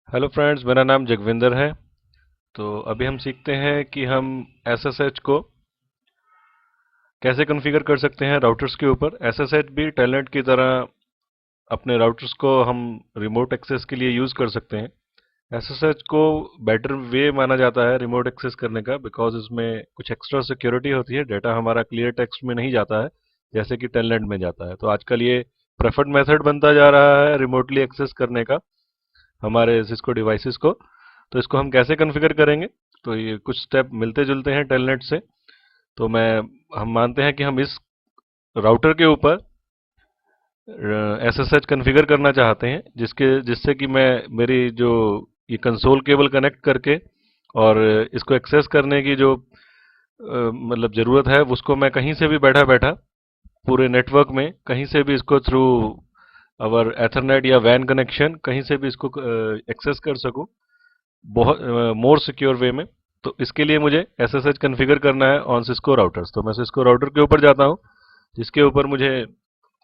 Hello friends, मेरा नाम जगविंदर है। तो अभी हम सीखते हैं कि हम एसएसएच को कैसे कॉन्फ़िगर कर सकते हैं राउटर्स के ऊपर। एसएसएच भी टेलनेट की तरह अपने राउटर्स को हम रिमोट एक्सेस के लिए यूज़ कर सकते हैं। एसएसएच को बेटर वे माना जाता है रिमोट एक्सेस करने का, बिकॉज इसमें कुछ एक्स्ट्रा सिक्योरिटी होती है। डेटा हमारा क्लियर टेक्स्ट में नहीं जाता है जैसे कि टेलनेट में जाता है। तो आजकल ये प्रेफर्ड मेथड बनता जा रहा है रिमोटली एक्सेस करने का हमारे सिस्को डिवाइसेस को। तो इसको हम कैसे कॉन्फ़िगर करेंगे? तो ये कुछ स्टेप मिलते जुलते हैं टेलनेट से। तो हम मानते हैं कि हम इस राउटर के ऊपर एसएसएच कॉन्फ़िगर करना चाहते हैं, जिससे कि मैं मेरी जो ये कंसोल केबल कनेक्ट करके और इसको एक्सेस करने की जो मतलब ज़रूरत है, उसको मैं कहीं से भी बैठा बैठा पूरे नेटवर्क में कहीं से भी इसको थ्रू अवर एथरनेट या वैन कनेक्शन कहीं से भी इसको एक्सेस कर सकूं, बहुत मोर सिक्योर वे में। तो इसके लिए मुझे एसएसएच कॉन्फ़िगर करना है ऑन सिस्को राउटर्स। तो मैं सिस्को राउटर के ऊपर जाता हूँ जिसके ऊपर मुझे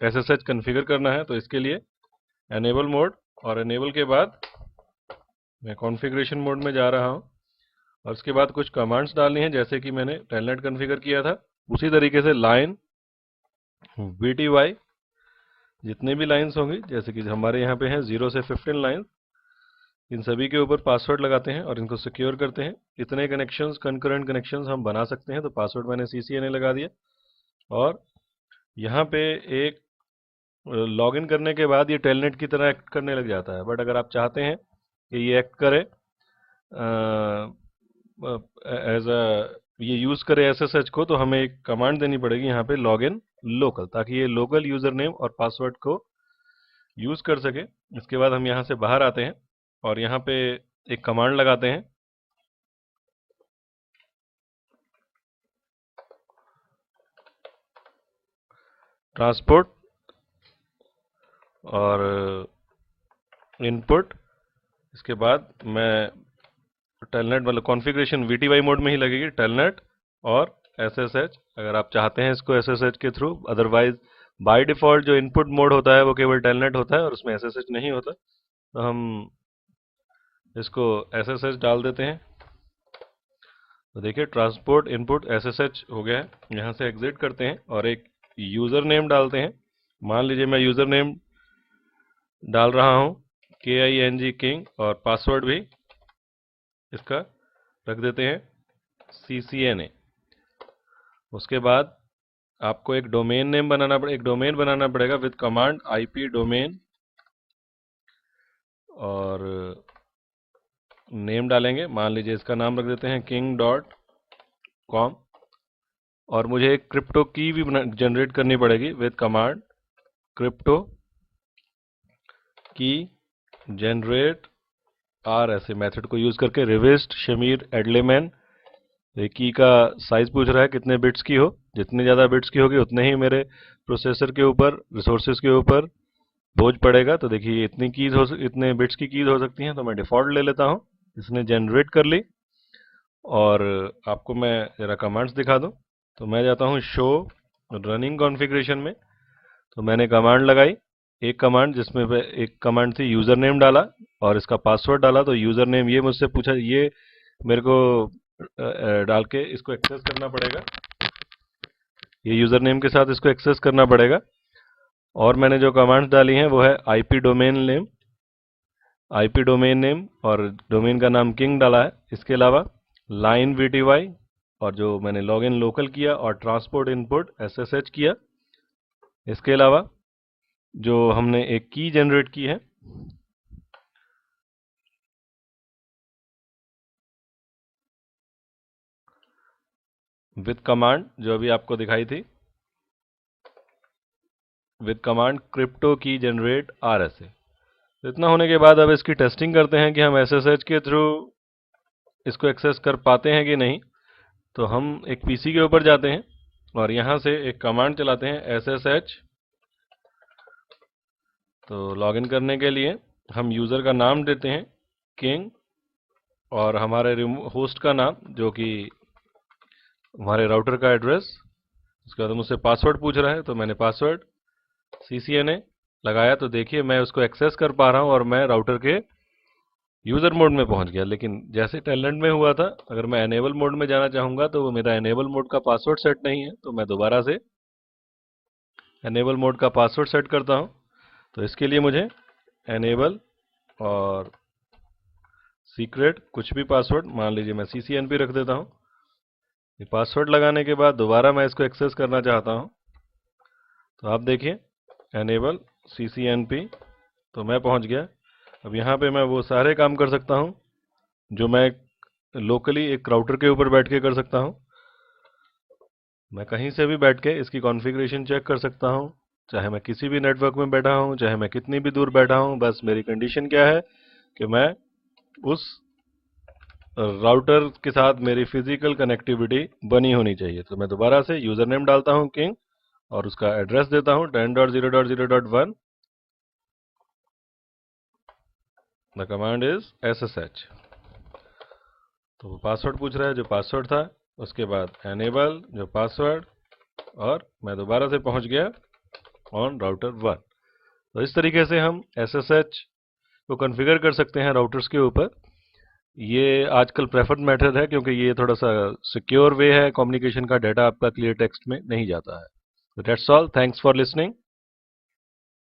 एसएसएच कॉन्फ़िगर करना है। तो इसके लिए एनेबल मोड, और एनेबल के बाद मैं कॉन्फ़िगरेशन मोड में जा रहा हूँ। और उसके बाद कुछ कमांड्स डालनी है, जैसे कि मैंने टेलनेट कॉन्फ़िगर किया था उसी तरीके से लाइन वीटीवाई जितने भी लाइंस होंगी, जैसे कि हमारे यहाँ पे हैं 0 से 15 लाइन, इन सभी के ऊपर पासवर्ड लगाते हैं और इनको सिक्योर करते हैं। इतने कनेक्शंस, कंकरेंट कनेक्शंस हम बना सकते हैं। तो पासवर्ड मैंने सीसीएनए लगा दिया। और यहाँ पे एक लॉगिन करने के बाद ये टेलनेट की तरह एक्ट करने लग जाता है। बट अगर आप चाहते हैं कि ये एक्ट करे एज अ ये यूज़ करे एसएसएच को, तो हमें एक कमांड देनी पड़ेगी यहाँ पे लॉगिन लोकल, ताकि ये लोकल यूज़र नेम और पासवर्ड को यूज़ कर सके। इसके बाद हम यहाँ से बाहर आते हैं और यहाँ पे एक कमांड लगाते हैं, ट्रांसपोर्ट और इनपुट। इसके बाद मैं टेलनेट मतलब कॉन्फ़िगरेशन वीटीवाई मोड में ही लगेगी, टेलनेट और एसएसएच अगर आप चाहते हैं इसको एसएसएच के थ्रू। अदरवाइज बाय डिफ़ॉल्ट जो इनपुट मोड होता है वो केवल टेलनेट होता है और उसमें एसएसएच नहीं होता। तो हम इसको एसएसएच डाल देते हैं। तो देखिए ट्रांसपोर्ट इनपुट एसएसएच हो गया है। यहाँ से एग्जिट करते हैं और एक यूज़र नेम डालते हैं। मान लीजिए मैं यूज़र नेम डाल रहा हूँ KING किंग, और पासवर्ड भी इसका रख देते हैं CCNA। उसके बाद आपको एक डोमेन नेम बनाना पड़ेगा, एक डोमेन बनाना पड़ेगा विद कमांड IP डोमेन, और नेम डालेंगे। मान लीजिए इसका नाम रख देते हैं king.com। और मुझे एक क्रिप्टो की भी जनरेट करनी पड़ेगी विद कमांड क्रिप्टो की जनरेट आर, ऐसे मेथड को यूज करके। रिवेस्ट शमीर एडलेमैन, की का साइज पूछ रहा है कितने बिट्स की हो। जितनी ज़्यादा बिट्स की होगी उतने ही मेरे प्रोसेसर के ऊपर, रिसोर्सेज के ऊपर बोझ पड़ेगा। तो देखिए इतने बिट्स की कीज हो सकती हैं, तो मैं डिफ़ॉल्ट ले लेता हूँ। इसने जनरेट कर ली। और आपको मैं ज़रा कमांड्स दिखा दूँ। तो मैं जाता हूँ शो रनिंग कॉन्फ़िगरेशन में। तो मैंने कमांड लगाई, एक कमांड जिसमें एक कमांड थी यूज़र नेम डाला और इसका पासवर्ड डाला। तो यूज़र नेम ये मुझसे पूछा, ये मेरे को डाल के इसको एक्सेस करना पड़ेगा। ये यूज़र नेम के साथ इसको एक्सेस करना पड़ेगा। और मैंने जो कमांड्स डाली हैं वो है IP domain name, IP domain name, और डोमेन का नाम किंग डाला है। इसके अलावा लाइन VTY, और जो मैंने लॉगिन लोकल किया, और ट्रांसपोर्ट इनपुट SSH किया। इसके अलावा जो हमने एक की जनरेट की है विद कमांड, जो अभी आपको दिखाई थी, विद कमांड क्रिप्टो की जनरेट RSA। तो इतना होने के बाद अब इसकी टेस्टिंग करते हैं कि हम SSH के थ्रू इसको एक्सेस कर पाते हैं कि नहीं। तो हम एक पीसी के ऊपर जाते हैं और यहाँ से एक कमांड चलाते हैं SSH। तो लॉगिन करने के लिए हम यूज़र का नाम देते हैं किंग, और हमारे होस्ट का नाम जो कि हमारे राउटर का एड्रेस। उसके बाद मुझसे पासवर्ड पूछ रहा है, तो मैंने पासवर्ड CCNA लगाया। तो देखिए मैं उसको एक्सेस कर पा रहा हूँ और मैं राउटर के यूज़र मोड में पहुंच गया, लेकिन जैसे टेलनेट में हुआ था, अगर मैं एनेबल मोड में जाना चाहूँगा तो वो मेरा एनेबल मोड का पासवर्ड सेट नहीं है, तो मैं दोबारा से एनेबल मोड का पासवर्ड सेट करता हूँ। तो इसके लिए मुझे एनेबल और सीक्रेट कुछ भी पासवर्ड, मान लीजिए मैं CCNP रख देता हूँ। ये पासवर्ड लगाने के बाद दोबारा मैं इसको एक्सेस करना चाहता हूँ, तो आप देखिए एनेबल CCNP, तो मैं पहुँच गया। अब यहाँ पे मैं वो सारे काम कर सकता हूँ जो मैं लोकली एक राउटर के ऊपर बैठ के कर सकता हूँ। मैं कहीं से भी बैठ के इसकी कॉन्फ़िगरेशन चेक कर सकता हूँ, चाहे मैं किसी भी नेटवर्क में बैठा हूँ, चाहे मैं कितनी भी दूर बैठा हूँ। बस मेरी कंडीशन क्या है कि मैं उस राउटर के साथ मेरी फिजिकल कनेक्टिविटी बनी होनी चाहिए। तो मैं दोबारा से यूजर नेम डालता हूँ किंग, और उसका एड्रेस देता हूँ 10.0.0.1। The command is SSH। तो वो पासवर्ड पूछ रहा है, जो पासवर्ड था, उसके बाद एनेबल जो पासवर्ड, और मैं दोबारा से पहुंच गया ऑन राउटर 1। तो इस तरीके से हम SSH को कॉन्फ़िगर कर सकते हैं राउटर्स के ऊपर। ये आजकल प्रेफर्ड मेथड है, क्योंकि ये थोड़ा सा सिक्योर वे है कम्युनिकेशन का, डाटा आपका क्लियर टेक्स्ट में नहीं जाता है। तो that's all, thanks for listening.